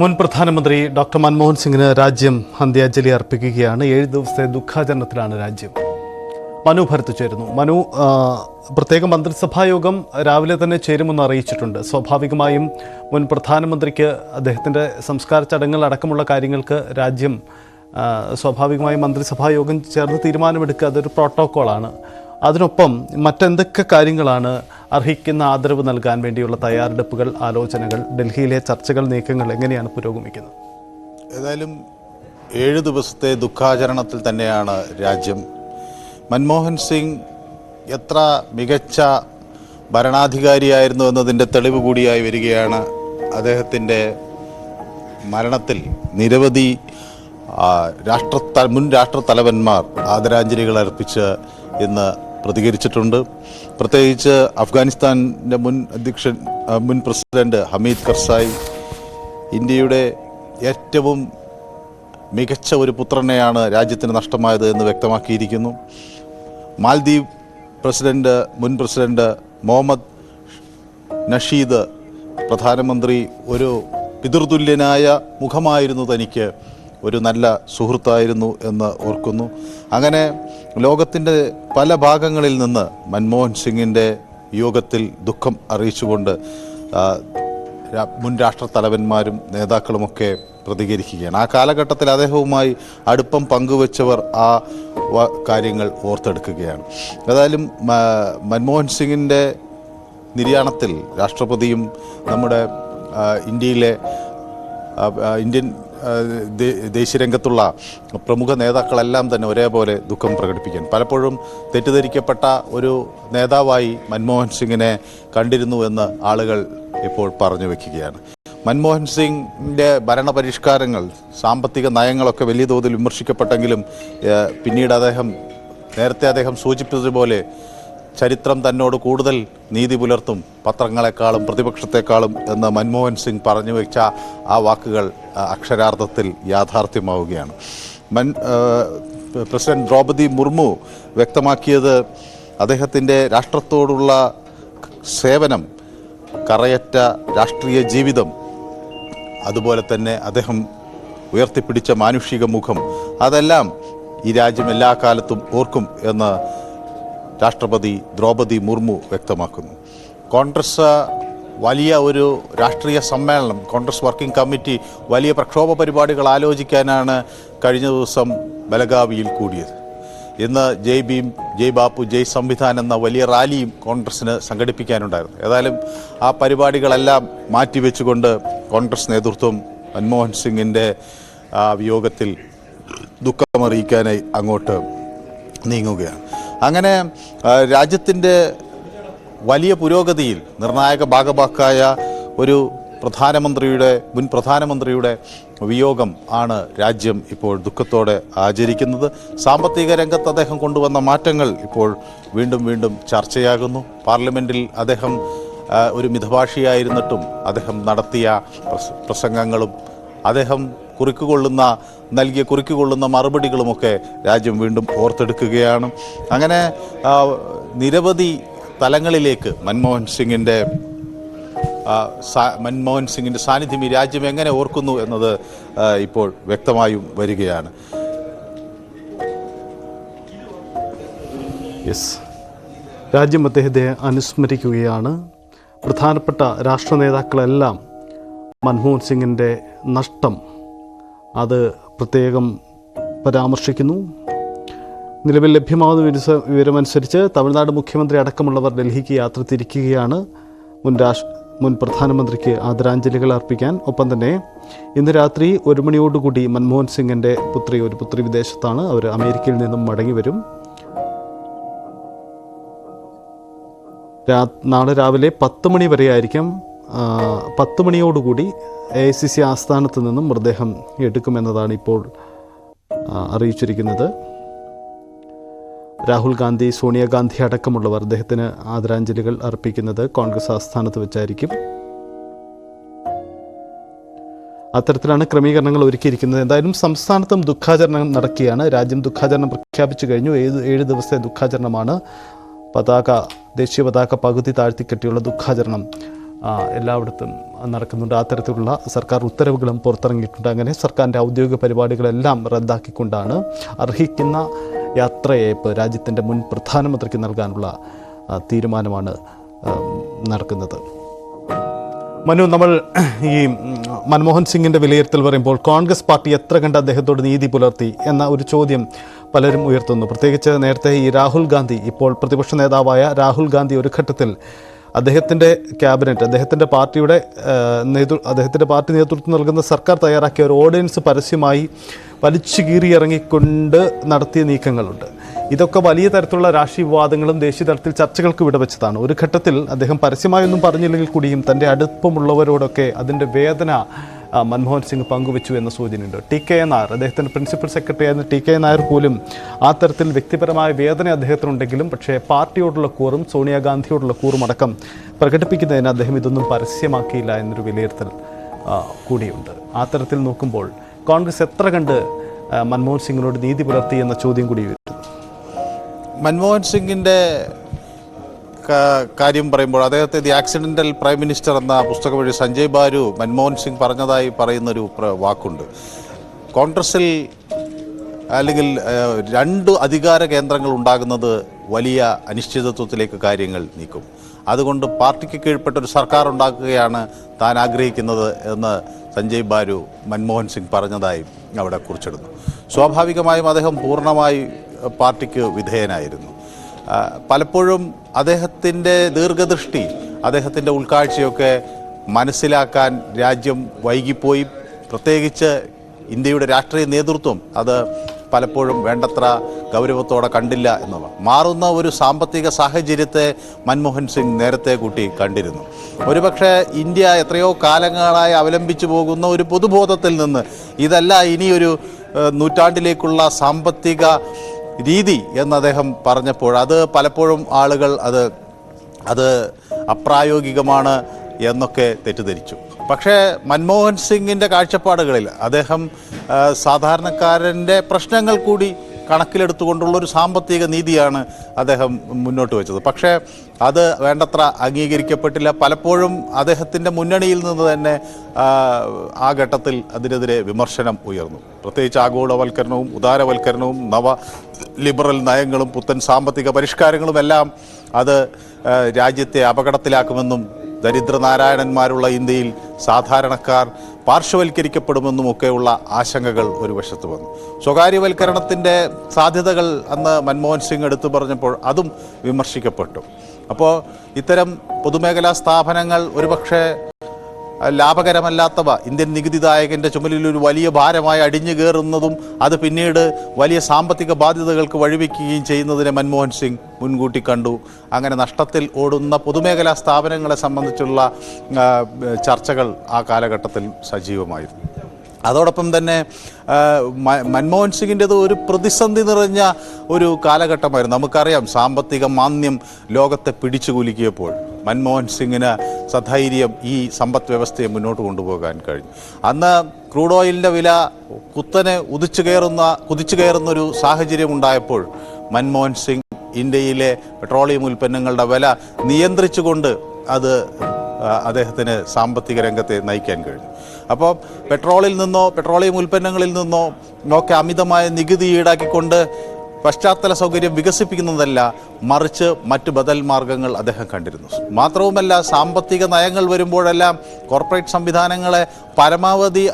മുൻ പ്രധാനമന്ത്രി ഡോക്ടർ മൻമോഹൻ സിംഗിന് രാജ്യം അന്ത്യാഞ്ജലി അർപ്പിക്കുകയാണ്. 7 ദിവസത്തെ ദുഃഖാചരണത്തിലാണ് രാജ്യം. മനു ഭരത്ത് ചേരുന്നു. മനു, പ്രത്യേക മന്ത്രിസഭാ യോഗം രാവിലെ തന്നെ ചേരുമെന്ന് അറിയിച്ചിട്ടുണ്ട്. സ്വാഭാവികമായും മുൻ പ്രധാനമന്ത്രിക്ക് അദ്ദേഹത്തിൻ്റെ സംസ്കാര ചടങ്ങുകൾ അടക്കമുള്ള കാര്യങ്ങൾക്ക് രാജ്യം സ്വാഭാവികമായും മന്ത്രിസഭാ യോഗം ചേർന്ന് തീരുമാനമെടുക്കുക. അതൊരു പ്രോട്ടോക്കോളാണ്. അതിനൊപ്പം മറ്റെന്തൊക്കെ കാര്യങ്ങളാണ് അർഹിക്കുന്ന ആദരവ് നൽകാൻ വേണ്ടിയുള്ള തയ്യാറെടുപ്പുകൾ, ആലോചനകൾ, ഡൽഹിയിലെ ചർച്ചകൾ, നീക്കങ്ങൾ എങ്ങനെയാണ് പുരോഗമിക്കുന്നത്? ഏതായാലും 7 ദിവസത്തെ ദുഃഖാചരണത്തിൽ തന്നെയാണ് രാജ്യം. മൻമോഹൻ സിംഗ് എത്ര മികച്ച ഭരണാധികാരിയായിരുന്നു എന്നതിൻ്റെ തെളിവ് കൂടിയായി വരികയാണ്. അദ്ദേഹത്തിൻ്റെ മരണത്തിൽ നിരവധി മുൻ രാഷ്ട്രത്തലവന്മാർ ആദരാഞ്ജലികൾ അർപ്പിച്ച് ഇന്ന് പ്രതികരിച്ചിട്ടുണ്ട്. പ്രത്യേകിച്ച് അഫ്ഗാനിസ്ഥാൻ്റെ മുൻ പ്രസിഡന്റ് ഹമീദ് കർസായി ഇന്ത്യയുടെ ഏറ്റവും മികച്ച ഒരു പുത്രനെയാണ് രാജ്യത്തിന് നഷ്ടമായത് എന്ന് വ്യക്തമാക്കിയിരിക്കുന്നു. മാൽദ്വീപ് മുൻ പ്രസിഡന്റ് മുഹമ്മദ് നഷീദ് പ്രധാനമന്ത്രി ഒരു പിതൃതുല്യനായ മുഖമായിരുന്നു, തനിക്ക് ഒരു നല്ല സുഹൃത്തായിരുന്നു എന്ന് ഓർക്കുന്നു. അങ്ങനെ ലോകത്തിൻ്റെ പല ഭാഗങ്ങളിൽ നിന്ന് മൻമോഹൻ സിംഗിൻ്റെ വിയോഗത്തിൽ ദുഃഖം അറിയിച്ചുകൊണ്ട് മുൻ രാഷ്ട്രത്തലവന്മാരും നേതാക്കളുമൊക്കെ പ്രതികരിക്കുകയാണ്. ആ കാലഘട്ടത്തിൽ അദ്ദേഹവുമായി അടുപ്പം പങ്കുവച്ചവർ ആ കാര്യങ്ങൾ ഓർത്തെടുക്കുകയാണ്. ഏതായാലും മൻമോഹൻ സിംഗിൻ്റെ നിര്യാണത്തിൽ രാഷ്ട്രപതിയും നമ്മുടെ ഇന്ത്യൻ ദേശീയരംഗത്തുള്ള പ്രമുഖ നേതാക്കളെല്ലാം തന്നെ ഒരേപോലെ ദുഃഖം പ്രകടിപ്പിക്കാൻ, പലപ്പോഴും തെറ്റിദ്ധരിക്കപ്പെട്ട ഒരു നേതാവായി മൻമോഹൻ സിംഗിനെ കണ്ടിരുന്നു എന്ന് ആളുകൾ ഇപ്പോൾ പറഞ്ഞു വയ്ക്കുകയാണ്. മൻമോഹൻ സിംഗിൻ്റെ ഭരണപരിഷ്കാരങ്ങൾ, സാമ്പത്തിക നയങ്ങളൊക്കെ വലിയ തോതിൽ വിമർശിക്കപ്പെട്ടെങ്കിലും പിന്നീട് നേരത്തെ അദ്ദേഹം സൂചിപ്പിച്ചതുപോലെ ചരിത്രം തന്നോട് കൂടുതൽ നീതി പുലർത്തും പത്രങ്ങളെക്കാളും പ്രതിപക്ഷത്തെക്കാളും എന്ന് മൻമോഹൻ സിംഗ് പറഞ്ഞു വെച്ച ആ വാക്കുകൾ അക്ഷരാർത്ഥത്തിൽ യാഥാർത്ഥ്യമാവുകയാണ്. പ്രസിഡന്റ് ദ്രൗപദി മുർമു വ്യക്തമാക്കിയത് അദ്ദേഹത്തിൻ്റെ രാഷ്ട്രത്തോടുള്ള സേവനം, കറയറ്റ രാഷ്ട്രീയ ജീവിതം, അതുപോലെ തന്നെ അദ്ദേഹം ഉയർത്തിപ്പിടിച്ച മാനുഷിക മുഖം, അതെല്ലാം ഈ രാജ്യം എല്ലാ കാലത്തും ഓർക്കും എന്ന് രാഷ്ട്രപതി ദ്രൗപദി മുർമു വ്യക്തമാക്കുന്നു. കോൺഗ്രസ് വലിയ ഒരു രാഷ്ട്രീയ സമ്മേളനം, കോൺഗ്രസ് വർക്കിംഗ് കമ്മിറ്റി വലിയ പ്രക്ഷോഭ പരിപാടികൾ ആലോചിക്കാനാണ് കഴിഞ്ഞ ദിവസം ബലഗാവിയിൽ കൂടിയത്. ഇന്ന് ജയ് ഭീം, ജയ് ബാപ്പു, ജയ് സംവിധാൻ എന്ന വലിയ റാലിയും കോൺഗ്രസ്സിന് സംഘടിപ്പിക്കാനുണ്ടായിരുന്നു. ഏതായാലും ആ പരിപാടികളെല്ലാം മാറ്റിവെച്ചുകൊണ്ട് കോൺഗ്രസ് നേതൃത്വം മൻമോഹൻ സിംഗിൻ്റെ വിയോഗത്തിൽ ദുഃഖമറിയിക്കാനായി അങ്ങോട്ട് നീങ്ങുകയാണ്. അങ്ങനെ രാജ്യത്തിൻ്റെ വലിയ പുരോഗതിയിൽ നിർണായക ഭാഗഭാക്കായ ഒരു മുൻ പ്രധാനമന്ത്രിയുടെ വിയോഗം ആണ് രാജ്യം ഇപ്പോൾ ദുഃഖത്തോടെ ആചരിക്കുന്നത്. സാമ്പത്തിക രംഗത്ത് അദ്ദേഹം കൊണ്ടുവന്ന മാറ്റങ്ങൾ ഇപ്പോൾ വീണ്ടും ചർച്ചയാകുന്നു. പാർലമെൻറ്റിൽ അദ്ദേഹം ഒരു മിതഭാഷിയായിരുന്നിട്ടും അദ്ദേഹം നടത്തിയ പ്രസംഗങ്ങളും അദ്ദേഹം നൽകിയ കുറിക്കുകൊള്ളുന്ന മറുപടികളുമൊക്കെ രാജ്യം വീണ്ടും ഓർത്തെടുക്കുകയാണ്. അങ്ങനെ നിരവധി തലങ്ങളിലേക്ക് മൻമോഹൻ സിംഗിൻ്റെ സാന്നിധ്യം ഈ രാജ്യം എങ്ങനെ ഓർക്കുന്നു എന്നത് ഇപ്പോൾ വ്യക്തമായും വരികയാണ്. രാജ്യം അദ്ദേഹത്തെ അനുസ്മരിക്കുകയാണ്. പ്രധാനപ്പെട്ട രാഷ്ട്ര നേതാക്കളെല്ലാം മൻമോഹൻ സിംഗിൻ്റെ നഷ്ടം അത് പ്രത്യേകം പരാമർശിക്കുന്നു. നിലവിൽ ലഭ്യമാകുന്ന വിവരമനുസരിച്ച് തമിഴ്നാട് മുഖ്യമന്ത്രി അടക്കമുള്ളവർ ഡൽഹിക്ക് യാത്ര തിരിക്കുകയാണ് മുൻ പ്രധാനമന്ത്രിക്ക് ആദരാഞ്ജലികൾ അർപ്പിക്കാൻ. ഒപ്പം തന്നെ ഇന്ന് രാത്രി 1 മണിയോടുകൂടി മൻമോഹൻ സിംഗിൻ്റെ ഒരു പുത്രി വിദേശത്താണ്. അവർ അമേരിക്കയിൽ നിന്നും മടങ്ങി വരും. നാളെ രാവിലെ 10 മണി വരെയായിരിക്കും. 10 മണിയോടുകൂടി AICC ആസ്ഥാനത്ത് നിന്നും മൃതദേഹം എടുക്കുമെന്നതാണ് ഇപ്പോൾ അറിയിച്ചിരിക്കുന്നത്. രാഹുൽ ഗാന്ധി, സോണിയാഗാന്ധി അടക്കമുള്ളവർ അദ്ദേഹത്തിന് ആദരാഞ്ജലികൾ അർപ്പിക്കുന്നത് കോൺഗ്രസ് ആസ്ഥാനത്ത് വെച്ചായിരിക്കും. അത്തരത്തിലാണ് ക്രമീകരണങ്ങൾ ഒരുക്കിയിരിക്കുന്നത്. എന്തായാലും സംസ്ഥാനത്തും ദുഃഖാചരണം നടക്കുകയാണ്. രാജ്യം ദുഃഖാചരണം പ്രഖ്യാപിച്ചു കഴിഞ്ഞു. 7 ദിവസത്തെ ദുഃഖാചരണമാണ്. ദേശീയ പതാക പകുതി താഴ്ത്തിക്കെട്ടിയുള്ള ദുഃഖാചരണം എല്ലായിടത്തും നടക്കുന്നുണ്ട്. ആ തരത്തിലുള്ള സർക്കാർ ഉത്തരവുകളും പുറത്തിറങ്ങിയിട്ടുണ്ട്. അങ്ങനെ സർക്കാരിൻ്റെ ഔദ്യോഗിക പരിപാടികളെല്ലാം റദ്ദാക്കിക്കൊണ്ടാണ് അർഹിക്കുന്ന യാത്രയയപ്പ് രാജ്യത്തിൻ്റെ മുൻ പ്രധാനമന്ത്രിക്ക് നൽകാനുള്ള തീരുമാനമാണ് നടക്കുന്നത്. മനു, നമ്മൾ ഈ മൻമോഹൻ സിംഗിൻ്റെ വിലയിരുത്തൽ പറയുമ്പോൾ കോൺഗ്രസ് പാർട്ടി എത്ര കണ്ട് അദ്ദേഹത്തോട് നീതി പുലർത്തി എന്ന ഒരു ചോദ്യം പലരും ഉയർത്തുന്നു. പ്രത്യേകിച്ച് നേരത്തെ ഈ രാഹുൽ ഗാന്ധി, ഇപ്പോൾ പ്രതിപക്ഷ നേതാവായ രാഹുൽ ഗാന്ധി ഒരു ഘട്ടത്തിൽ അദ്ദേഹത്തിൻ്റെ ക്യാബിനറ്റ്, അദ്ദേഹത്തിൻ്റെ പാർട്ടി നേതൃത്വം നൽകുന്ന സർക്കാർ തയ്യാറാക്കിയ ഒരു ഓർഡിനൻസ് പരസ്യമായി വലിച്ചു കീറിയിറങ്ങിക്കൊണ്ട് നടത്തിയ നീക്കങ്ങളുണ്ട്. ഇതൊക്കെ വലിയ തരത്തിലുള്ള രാഷ്ട്രീയ വിവാദങ്ങളും ദേശീയ തലത്തിൽ ചർച്ചകൾക്ക് വിടവെച്ചതാണ്. ഒരു ഘട്ടത്തിൽ അദ്ദേഹം പരസ്യമായൊന്നും പറഞ്ഞില്ലെങ്കിൽ കൂടിയും തൻ്റെ അടുപ്പമുള്ളവരോടൊക്കെ അതിൻ്റെ വേദന മൻമോഹൻ സിംഗ് പങ്കുവെച്ചു എന്ന സൂചനയുണ്ട്. ടി.കെ. നായർ, അദ്ദേഹത്തിൻ്റെ പ്രിൻസിപ്പൽ സെക്രട്ടറി ആയിരുന്ന ടി.കെ. നായർ പോലും ആ തരത്തിൽ വ്യക്തിപരമായ വേദന അദ്ദേഹത്തിനുണ്ടെങ്കിലും പക്ഷേ പാർട്ടിയോടുള്ള കൂറും സോണിയാഗാന്ധിയോടുള്ള കൂറും അടക്കം പ്രകടിപ്പിക്കുന്നതിന് അദ്ദേഹം ഇതൊന്നും പരസ്യമാക്കിയില്ല എന്നൊരു വിലയിരുത്തൽ കൂടിയുണ്ട്. ആ തരത്തിൽ നോക്കുമ്പോൾ കോൺഗ്രസ് എത്ര കണ്ട് മൻമോഹൻ സിംഗിനോട് നീതി പുലർത്തി എന്ന ചോദ്യം കൂടി വരുന്നു. മൻമോഹൻ സിംഗിൻ്റെ കാര്യം പറയുമ്പോൾ അദ്ദേഹത്തെ ദി ആക്സിഡൻ്റൽ പ്രൈം മിനിസ്റ്റർ എന്ന പുസ്തകം വഴി സഞ്ജയ് ബാരു മൻമോഹൻ സിംഗ് പറഞ്ഞതായി പറയുന്നൊരു വാക്കുണ്ട്. കോൺഗ്രസിൽ അല്ലെങ്കിൽ രണ്ട് അധികാര കേന്ദ്രങ്ങൾ ഉണ്ടാകുന്നത് വലിയ അനിശ്ചിതത്വത്തിലേക്ക് കാര്യങ്ങൾ നീക്കും. അതുകൊണ്ട് പാർട്ടിക്ക് കീഴ്പ്പെട്ട ഒരു സർക്കാർ ഉണ്ടാക്കുകയാണ് താൻ ആഗ്രഹിക്കുന്നത് എന്ന് സഞ്ജയ് ബാരു മൻമോഹൻ സിംഗ് പറഞ്ഞതായി അവിടെ കുറിച്ചിടുന്നു. സ്വാഭാവികമായും അദ്ദേഹം പൂർണ്ണമായി പാർട്ടിക്ക് വിധേയനായിരുന്നു. പലപ്പോഴും അദ്ദേഹത്തിൻ്റെ ദീർഘദൃഷ്ടി, അദ്ദേഹത്തിൻ്റെ ഉൾക്കാഴ്ചയൊക്കെ മനസ്സിലാക്കാൻ രാജ്യം വൈകിപ്പോയി. പ്രത്യേകിച്ച് ഇന്ത്യയുടെ രാഷ്ട്രീയ നേതൃത്വം അത് പലപ്പോഴും വേണ്ടത്ര ഗൗരവത്തോടെ കണ്ടില്ല എന്നുള്ളത്. മാറുന്ന ഒരു സാമ്പത്തിക സാഹചര്യത്തെ മൻമോഹൻ സിംഗ് നേരത്തെ കൂട്ടി കണ്ടിരുന്നു. ഒരുപക്ഷെ ഇന്ത്യ എത്രയോ കാലങ്ങളായി അവലംബിച്ചു പോകുന്ന ഒരു പൊതുബോധത്തിൽ നിന്ന് ഇതല്ല ഇനിയൊരു നൂറ്റാണ്ടിലേക്കുള്ള സാമ്പത്തിക രീതി എന്ന് അദ്ദേഹം പറഞ്ഞപ്പോൾ അത് പലപ്പോഴും ആളുകൾ അത് അപ്രായോഗികമാണ് എന്നൊക്കെ തെറ്റിദ്ധരിച്ചു. പക്ഷേ മൻമോഹൻ സിംഗിൻ്റെ കാഴ്ചപ്പാടുകളിൽ അദ്ദേഹം സാധാരണക്കാരൻ്റെ പ്രശ്നങ്ങൾ കൂടി കണക്കിലെടുത്തുകൊണ്ടുള്ളൊരു സാമ്പത്തിക നീതിയാണ് അദ്ദേഹം മുന്നോട്ട് വെച്ചത്. പക്ഷേ അത് വേണ്ടത്ര അംഗീകരിക്കപ്പെട്ടില്ല. പലപ്പോഴും അദ്ദേഹത്തിൻ്റെ മുന്നണിയിൽ നിന്ന് തന്നെ ആ ഘട്ടത്തിൽ അതിനെതിരെ വിമർശനം ഉയർന്നു. പ്രത്യേകിച്ച് ആഗോളവൽക്കരണവും ഉദാരവൽക്കരണവും നവ ലിബറൽ നയങ്ങളും പുത്തൻ സാമ്പത്തിക പരിഷ്കാരങ്ങളുമെല്ലാം അത് രാജ്യത്തെ അപകടത്തിലാക്കുമെന്നും ദരിദ്രനാരായണന്മാരുള്ള ഇന്ത്യയിൽ സാധാരണക്കാർ പാർശ്വവൽക്കരിക്കപ്പെടുമെന്നുമൊക്കെയുള്ള ആശങ്കകൾ ഒരു വശത്ത് വന്നു. സ്വകാര്യവൽക്കരണത്തിൻ്റെ സാധ്യതകൾ അന്ന് മൻമോഹൻ സിംഗ് എടുത്തു പറഞ്ഞപ്പോൾ അതും വിമർശിക്കപ്പെട്ടു. അപ്പോൾ ഇത്തരം പൊതുമേഖലാ സ്ഥാപനങ്ങൾ ഒരുപക്ഷെ ലാഭകരമല്ലാത്തവ ഇന്ത്യൻ നികുതിദായകൻ്റെ ചുമലിൽ ഒരു വലിയ ഭാരമായി അടിഞ്ഞു കയറുന്നതും അത് പിന്നീട് വലിയ സാമ്പത്തിക ബാധ്യതകൾക്ക് വഴിവെക്കുകയും ചെയ്യുന്നതിനെ മൻമോഹൻ സിംഗ് മുൻകൂട്ടി കണ്ടു. അങ്ങനെ നഷ്ടത്തിൽ ഓടുന്ന പൊതുമേഖലാ സ്ഥാപനങ്ങളെ സംബന്ധിച്ചുള്ള ചർച്ചകൾ ആ കാലഘട്ടത്തിൽ സജീവമായിരുന്നു. അതോടൊപ്പം തന്നെ മൻമോഹൻ സിംഗിൻ്റെത് ഒരു പ്രതിസന്ധി നിറഞ്ഞ ഒരു കാലഘട്ടമായിരുന്നു. നമുക്കറിയാം, സാമ്പത്തിക മാന്ദ്യം ലോകത്തെ പിടിച്ചു കുലുക്കിയപ്പോൾ മൻമോഹൻ സിംഗിന് സധൈര്യം ഈ സമ്പദ് വ്യവസ്ഥയെ മുന്നോട്ട് കൊണ്ടുപോകാൻ കഴിഞ്ഞു. അന്ന് ക്രൂഡ് ഓയിലിൻ്റെ വില കുത്തനെ കുതിച്ചു കയറുന്നൊരു സാഹചര്യം ഉണ്ടായപ്പോൾ മൻമോഹൻ സിംഗ് ഇന്ത്യയിലെ പെട്രോളിയം ഉൽപ്പന്നങ്ങളുടെ വില നിയന്ത്രിച്ചുകൊണ്ട് അത് അദ്ദേഹത്തിന് സാമ്പത്തിക രംഗത്തെ നയിക്കാൻ കഴിഞ്ഞു. അപ്പോൾ പെട്രോളിയം ഉൽപ്പന്നങ്ങളിൽ നിന്നോ ഒക്കെ അമിതമായ നികുതി ഈടാക്കിക്കൊണ്ട് പശ്ചാത്തല സൗകര്യം വികസിപ്പിക്കുന്നതല്ല, മറിച്ച് മറ്റ് ബദൽ മാർഗങ്ങൾ അദ്ദേഹം കണ്ടിരുന്നു. മാത്രവുമല്ല, സാമ്പത്തിക നയങ്ങൾ വരുമ്പോഴെല്ലാം കോർപ്പറേറ്റ് സംവിധാനങ്ങളെ പരമാവധി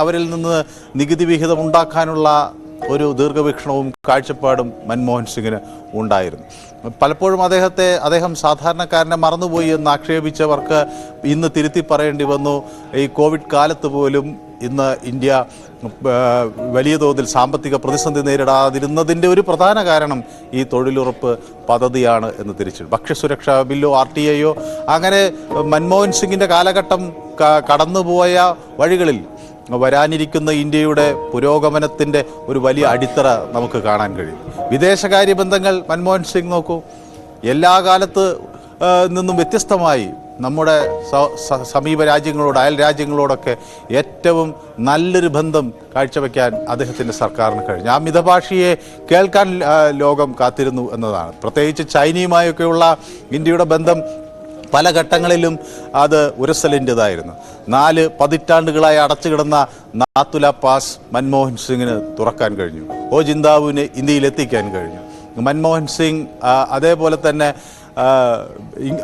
അവരിൽ നിന്ന് നികുതി വിഹിതം ഉണ്ടാക്കാനുള്ള ഒരു ദീർഘവീക്ഷണവും കാഴ്ചപ്പാടും മൻമോഹൻ സിംഗിന് ഉണ്ടായിരുന്നു. പലപ്പോഴും അദ്ദേഹം സാധാരണക്കാരനെ മറന്നുപോയി എന്ന് ആക്ഷേപിച്ചവർക്ക് ഇന്ന് തിരുത്തി പറയേണ്ടി വന്നു. ഈ കോവിഡ് കാലത്ത് പോലും ഇന്ന് ഇന്ത്യ വലിയ തോതിൽ സാമ്പത്തിക പ്രതിസന്ധി നേരിടാതിരുന്നതിൻ്റെ ഒരു പ്രധാന കാരണം ഈ തൊഴിലുറപ്പ് പദ്ധതിയാണ് എന്ന് തിരിച്ചു. ഭക്ഷ്യസുരക്ഷാ ബില്ലോ RTIയോ അങ്ങനെ മൻമോഹൻ സിംഗിൻ്റെ കാലഘട്ടം കടന്നുപോയ വഴികളിൽ വരാനിരിക്കുന്ന ഇന്ത്യയുടെ പുരോഗമനത്തിൻ്റെ ഒരു വലിയ അടിത്തറ നമുക്ക് കാണാൻ കഴിയും. വിദേശകാര്യ ബന്ധങ്ങൾ മൻമോഹൻ സിംഗ് നോക്കൂ, എല്ലാ കാലത്ത് നിന്നും വ്യത്യസ്തമായി നമ്മുടെ സമീപ രാജ്യങ്ങളോട്, അയൽ രാജ്യങ്ങളോടൊക്കെ ഏറ്റവും നല്ലൊരു ബന്ധം കാഴ്ചവെക്കാൻ അദ്ദേഹത്തിൻ്റെ സർക്കാരിന് കഴിഞ്ഞു. ആ മിതഭാഷയെ കേൾക്കാൻ ലോകം കാത്തിരുന്നു എന്നതാണ്. പ്രത്യേകിച്ച് ചൈനയുമായൊക്കെയുള്ള ഇന്ത്യയുടെ ബന്ധം പല ഘട്ടങ്ങളിലും അത് ഉരസലിൻ്റെതായിരുന്നു. 4 പതിറ്റാണ്ടുകളായി അടച്ചുകിടന്ന നാത്തുല പാസ് മൻമോഹൻ സിംഗിന് തുറക്കാൻ കഴിഞ്ഞു. ജിന്താവിന് ഇന്ത്യയിൽ എത്തിക്കാൻ കഴിഞ്ഞു. മൻമോഹൻ സിംഗ് അതേപോലെ തന്നെ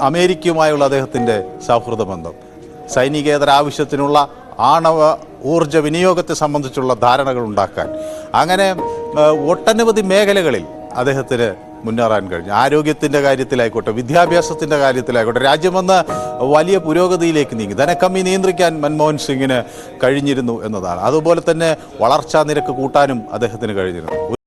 അമേരിക്കയുമായുള്ള അദ്ദേഹത്തിൻ്റെ സൗഹൃദ ബന്ധം, സൈനികേതര ആവശ്യത്തിനുള്ള ആണവ ഊർജ വിനിയോഗത്തെ സംബന്ധിച്ചുള്ള ധാരണകൾ ഉണ്ടാക്കാൻ, അങ്ങനെ ഒട്ടനവധി മേഖലകളിൽ അദ്ദേഹത്തിന് മുന്നേറാൻ കഴിഞ്ഞു. ആരോഗ്യത്തിൻ്റെ കാര്യത്തിലായിക്കോട്ടെ, വിദ്യാഭ്യാസത്തിൻ്റെ കാര്യത്തിലായിക്കോട്ടെ, രാജ്യമെന്ന് വലിയ പുരോഗതിയിലേക്ക് നീങ്ങി. ധനക്കമ്മി നിയന്ത്രിക്കാൻ മൻമോഹൻ സിംഗിന് കഴിഞ്ഞിരുന്നു എന്നതാണ്. അതുപോലെ തന്നെ വളർച്ചാ നിരക്ക് കൂട്ടാനും അദ്ദേഹത്തിന് കഴിഞ്ഞിരുന്നു.